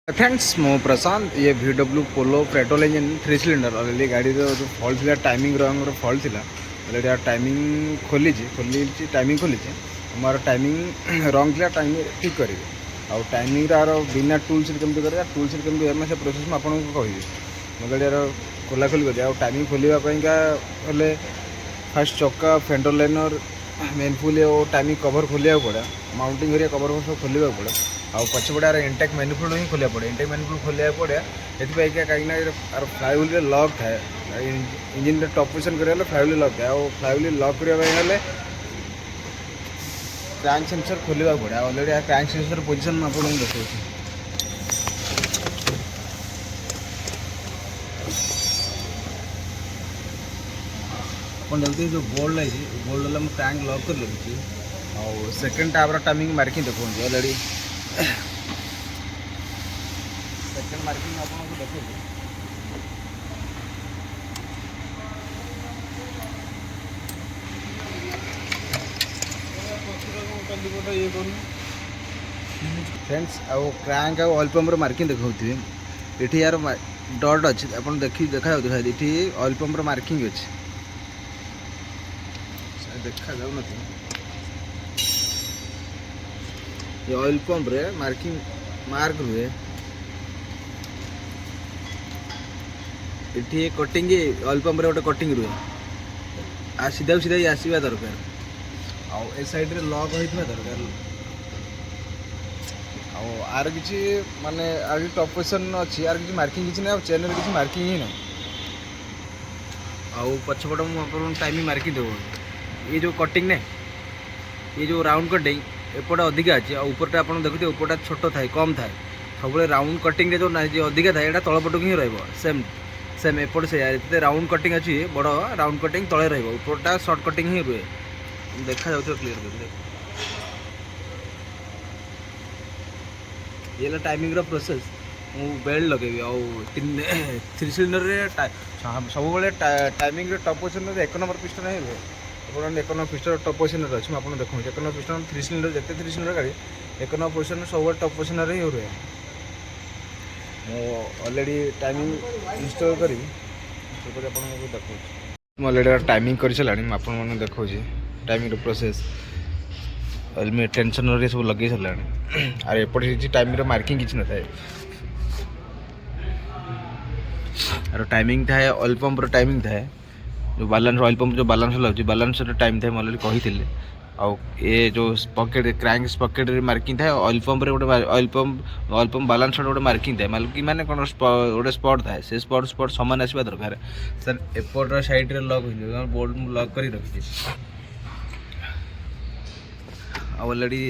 friends मो प्रशांत ये VW पोलो petrol engine 3 cylinder already गाड़ी जो फॉल्ट थी टाइमिंग रंग फॉल्ट थी ऑलरेडी टाइमिंग खोली टाइमिंग खोली मोर टाइमिंग रंग थी टाइमिंग ठीक करी आउ टाइमिंग बिना टूल्स केमती कर टूल्स केमती से प्रोसेस मुझे आपको कहि मो गाड़ी खोला खोली कर टाइमिंग खोलवाई फास्ट चक्का fender liner main full timing cover खोलिया पड़ा माउंटिंग कवर सब खोलिया पड़ा आउ पछपड़े इंटेक मैनिफोल्ड ही खोलिया पड़े इंटेक मैनिफोल्ड खोलिया पड़े ये कहीं फ्लाईव्हील लॉक थाए इंजिन टॉप पोजिशन कर फ्लाईव्हील लॉक थाए और फ्लाईव्हील लॉक करने क्रैंक सेंसर खोलिया पड़े ऑलरेडी क्रैंक सेंसर पोजिशन आपको देखा अपन देखते जो बोल्ड है बोल्ड वाला क्रैंक लॉक कर लगी और सेकेंड टाइप टाइमिंग मार्किंग देखो ऑलरेडी सेकेंड मार्किंग आपको देखो फ्रेंड्स आउ क्रैंक आउ ऑयल पंपर मार्किंग देखा ये यार डट अच्छे आप देखा ये ऑयल पंपर मार्किंग अच्छे देखा जाऊ न ये ऑयल पंप रे मार्किंग मार्क रुए ये कटिंग ऑयल पंप रे गोटे कटिंग रुए आ सीधा सीधा ही आसवा दरकार आउ ए साइड रे लॉक होइतबा दरकार आउ आर किछि माने आर टॉप पोजीशन अछि आर किछि मार्किंग किछि नै चेन रे किछि मार्किंग ही नै आउ पछपट मु आपन टाइमिंग मार्किंग देबो ये जो कटिंग ने ये जो राउंड कटिंग एपटा अधिका अच्छे और ऊपरटा आप देखते ऊपरटा छोट थाए कम थाए सब राउंड कटिंग जो अधिका थाए तलपटक ही सेम सेम एपट से राउंड कटिंग अच्छी बड़ राउंड कटिंग तले ऊपरटा सर्ट कटिंग ही रुए देखा जाऊ क्लीयर कर ये टाइमिंग प्रोसेस मु बेल्ट लगे थ्री सिलिंडर सब timing top position 1 number piston ही रुए एक नंबर पिस्टन टॉप पोजिशन अच्छे मुझे देखो 1 नंबर पिस्टन 3 सिलिंडर जिते 3 सिलिंडर गाड़ी 1 नंबर पोजिशन सब टॉप पोजिशन ही रुए ऑलरेडी टाइमिंग इंस्टॉल करी देखो ऑलरेडी टाइमिंग कर सारा मुझे देखो टाइमिंग प्रोसेस में टेंशन सब लगे सारा आर एपटे टाइमिंग मार्किंग किसी न था आर टाइमिंग थाए ऑयल पंपर टाइमिंग थाए जो बालांस ऑयल पंप जो बालांस लगे बालांस टाइम थाए ऑलरेडी कही आउ ये जो पकेट क्रैंक पकेट मार्किंग थाए ऑयल पंप गोटे ऑयल पंप बालांस गोटे मार्किंग थाए मतलब कि माने कौन गोटे स्पॉट थाए से स्पॉट सामान आसवा दरकार सर एपट साइड रे लॉक हो बोर्ड लॉक कर रखी ऑलरेडी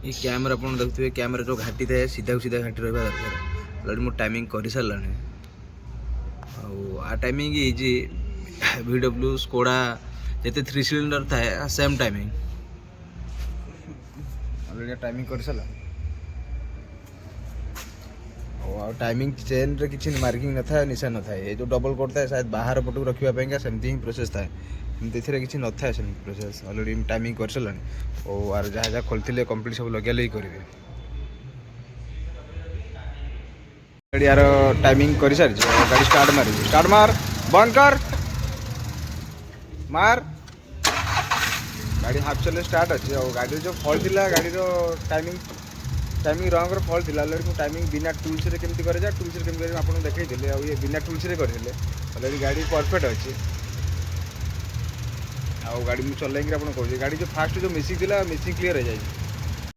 ये कैमरा आप देखते कैमरा जो घाटी थाए सीधा सीधा घाटी रहा दरकार ऑलरेडी मुझे टाइमिंग कर सारा आ टाइमिंग इजी VW स्कोडा जिते 3 सिलिंडर थाए सेम टाइमिंग ऑलरेडी टाइमिंग कर सारा और टाइमिंग चेन रे किसी मार्किंग न था निशा न था ये जो डबल कोड था शायद बाहर पटक रखापी सेमती ही प्रोसेस था किसी न था प्रोसेस ऑलरेडी टाइमिंग कर सारा और जहाँ जहाँ खोलते कम्प्लीट सब लगे लगे करेंगे यार टाइमिंग कर सारी गाड़ी स्टार्ट मार बंद कर मार गाड़ी हाफ चले स्टार्ट अच्छे और गाड़ी जो फॉल्ट थी गाड़ी टाइमिंग रंग फॉल्ट थी ऑलरेडी टाइमिंग बिना टूल्स रे केमती करे टूल्स रे केमती आपको देखते और ये बिना टूल्स रे करते ऑलरेडी गाड़ी परफेक्ट अच्छे आउ गाड़ी मुझे चलैक आपको कहूँ गाड़ी जो फास्ट जो मिसिंग थी मिसिंग क्लीयर हो जाए